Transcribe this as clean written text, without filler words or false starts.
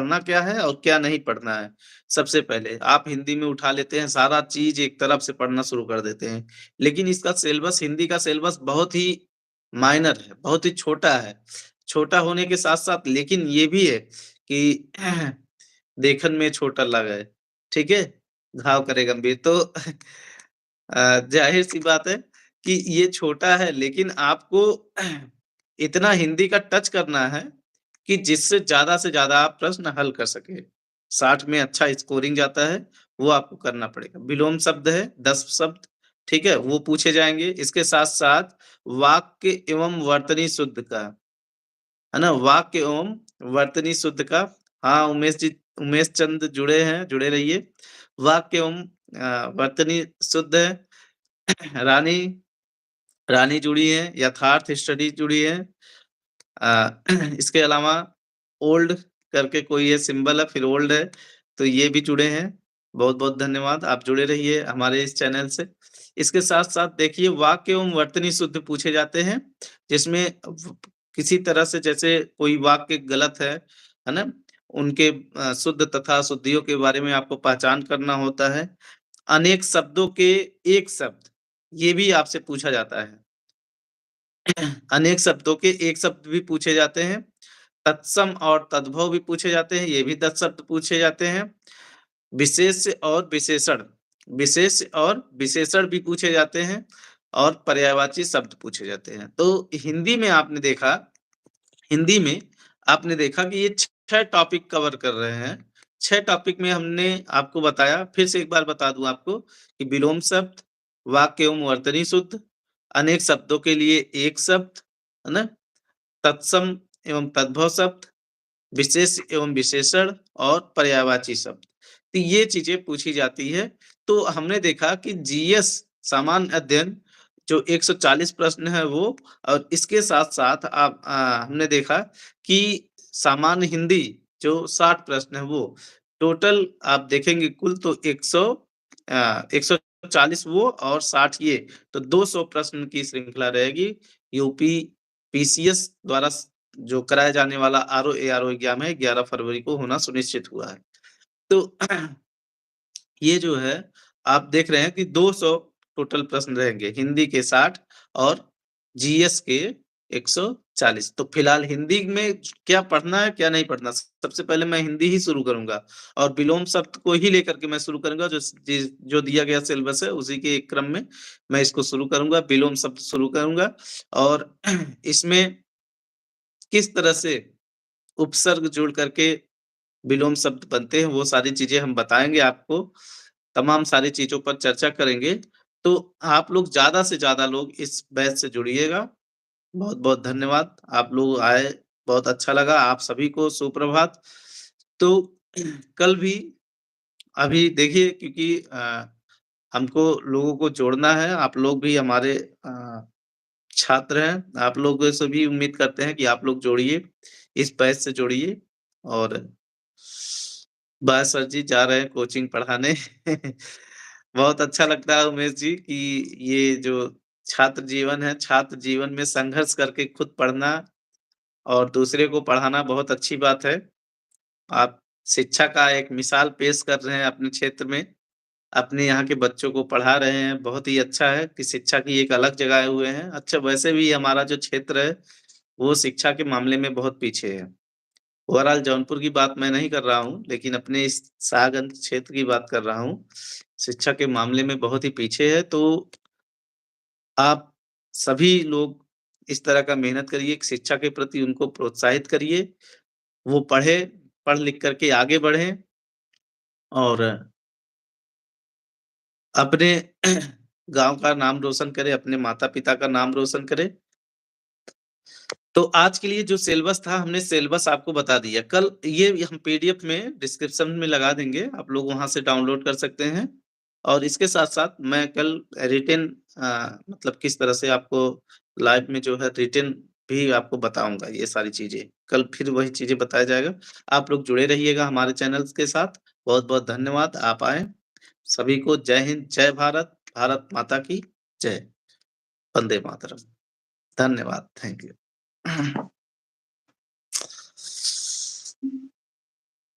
पढ़ना क्या है और क्या नहीं पढ़ना है। सबसे पहले आप हिंदी में उठा लेते हैं, सारा चीज़ एक तरफ से पढ़ना शुरू कर देते हैं। लेकिन इसका सिलेबस हिंदी का सिलेबस बहुत ही माइनर है, बहुत ही छोटा है। छोटा होने के साथ-साथ लेकिन ये भी है कि देखन में छोटा लागै, ठीक है? घाव करे गंभीर तो ज़ाहिर-सी बात है कि ये छोटा है लेकिन आपको इतना हिंदी का टच करना है कि जिससे ज़्यादा से ज़्यादा आप प्रश्न हल कर सकें। 60 में अच्छा स्कोरिंग जाता है, वो आपको करना पड़ेगा। विलोम शब्द है 10 शब्द, ठीक है? वो पूछे जाएँगे। इसके साथ-साथ वाक्य एवं वर्तनी शुद्ध का, है ना? वाक्य एवं वर्तनी शुद्ध का हाँ, उमेश चंद जुड़े हैं, जुड़े रहिए। वाक्य एवं वर्तनी शुद्ध है। रानी रानी जुड़ी हैं, यथार्थ स्टडी जुड़ी है। इसके अलावा ओल्ड करके कोई ये सिंबल है, फिर ओल्ड है, तो ये भी जुड़े हैं। बहुत-बहुत धन्यवाद, आप जुड़े रहिए हमारे इस चैनल से। इसके साथ-साथ देखिए वाक्य एवं वर्तनी शुद्ध पूछे जाते हैं, जिसमें व किसी तरह से जैसे कोई वाक्य गलत है ना? उनके शुद्ध तथा अशुद्धियों के बारे में आपको पहचान करना होता है। अनेक शब्दों के एक शब्द, ये भी आपसे पूछा जाता है। अनेक शब्दों के एक शब्द भी पूछे जाते हैं। तत्सम और तद्भव भी पूछे जाते हैं, ये भी 10 शब्द पूछे जाते हैं। विशेष्य और विशेषण, विशेष और विशेषण भी पूछे जाते हैं और पर्यायवाची शब्द पूछे जाते हैं। तो हिंदी में आपने देखा कि ये 6 टॉपिक कवर कर रहे हैं। 6 टॉपिक में हमने आपको बताया, फिर से एक बार बता दूँ आपको कि विलोम शब्द, वाक्य एवं वर्तनी शुद्ध, अनेक शब्दों के लिए एक शब्द, है ना? तत्सम एवं तद्भव शब्द, विशेष एवं विशेषण और पर्यायवाची शब्द। तो ये चीज़ें पूछी जाती है। तो हमने देखा कि जीएस सामान्य अध्ययन जो 140 प्रश्न है वो और इसके साथ-साथ हमने देखा कि सामान्य हिंदी जो 60 प्रश्न है वो। टोटल आप देखेंगे कुल तो 140 वो और 60 ये, तो 200 प्रश्न की श्रृंखला रहेगी। यूपी पीसीएस द्वारा जो कराया जाने वाला आरओ एआरओ एग्ज़ाम है 11 फरवरी को होना सुनिश्चित हुआ है। तो ये जो है आप देख रहे हैं कि 200 टोटल प्रश्न रहेंगे, हिंदी के 60 और जीएस के 140। तो फिलहाल हिंदी में क्या पढ़ना है, क्या नहीं पढ़ना? सबसे पहले मैं हिंदी ही शुरू करूँगा और विलोम शब्द को ही लेकर के मैं शुरू करूँगा जो दिया गया सिलेबस है उसी के क्रम में मैं इसको शुरू करूँगा, विलोम शब्द शुरू करूँगा और इसमें किस तरह से उपसर्ग जोड़ करके विलोम शब्द बनते हैं, वो सारी चीज़ें हम बताएँगे आपको। तमाम सारी चीज़ों पर चर्चा करेंगे। तो आप लोग ज़्यादा से ज़्यादा लोग इस बैच से जुड़िएगा। बहुत-बहुत धन्यवाद। आप लोग आए, बहुत अच्छा लगा। आप सभी को सुप्रभात। तो कल भी अभी देखिए क्योंकि हमको लोगों को जोड़ना है, आप लोग भी हमारे छात्र हैं। आप लोगों से भी उम्मीद करते हैं कि आप लोग जोड़िए, इस बैच से जुड़िए और बस सर जी जा रहे हैं कोचिंग पढ़ाने। बहुत अच्छा लगता है उमेश जी कि ये जो छात्र जीवन है, छात्र जीवन में संघर्ष करके खुद पढ़ना और दूसरे को पढ़ाना बहुत अच्छी बात है। आप शिक्षा का एक मिसाल पेश कर रहे हैं अपने क्षेत्र में, अपने यहाँ के बच्चों को पढ़ा रहे हैं, बहुत ही अच्छा है कि शिक्षा की एक अलग जगाए हुए हैं। अच्छा वैसे भी हमारा जो क्षेत्र है, वो शिक्षा के मामले में बहुत पीछे है। ओवरऑल जौनपुर की बात मैं नहीं कर रहा हूँ, लेकिन अपने इस शाहगंज क्षेत्र की बात कर रहा हूँ। शिक्षा के मामले में बहुत ही पीछे है, तो आप सभी लोग इस तरह का मेहनत करिए कि शिक्षा के प्रति उनको प्रोत्साहित करिए। वो पढ़ें, पढ़ लिख कर के आगे बढ़ें और अपने गाँव का नाम रोशन करें, अपने माता-पिता का नाम रोशन करें। तो आज के लिए जो सिलेबस था, हमने सिलेबस आपको बता दिया। कल ये हम पीडीएफ में डिस्क्रिप्शन में लगा देंगे, आप लोग वहाँ से डाउनलोड कर सकते हैं। और इसके साथ-साथ मैं कल रिटेन मतलब किस तरह से आपको लाइव में जो है रिटेन भी आपको बताऊँगा ये सारी चीज़ें। कल फिर वही चीज़ें बताया जाएगा। आप लोग जुड़े रहिएगा हमारे चैनल्स के साथ। बहुत-बहुत धन्यवाद, आप आएँ। सभी को जय हिंद, जय भारत, भारत माता की जय। वंदे मातरम। धन्यवाद, थैंक यू।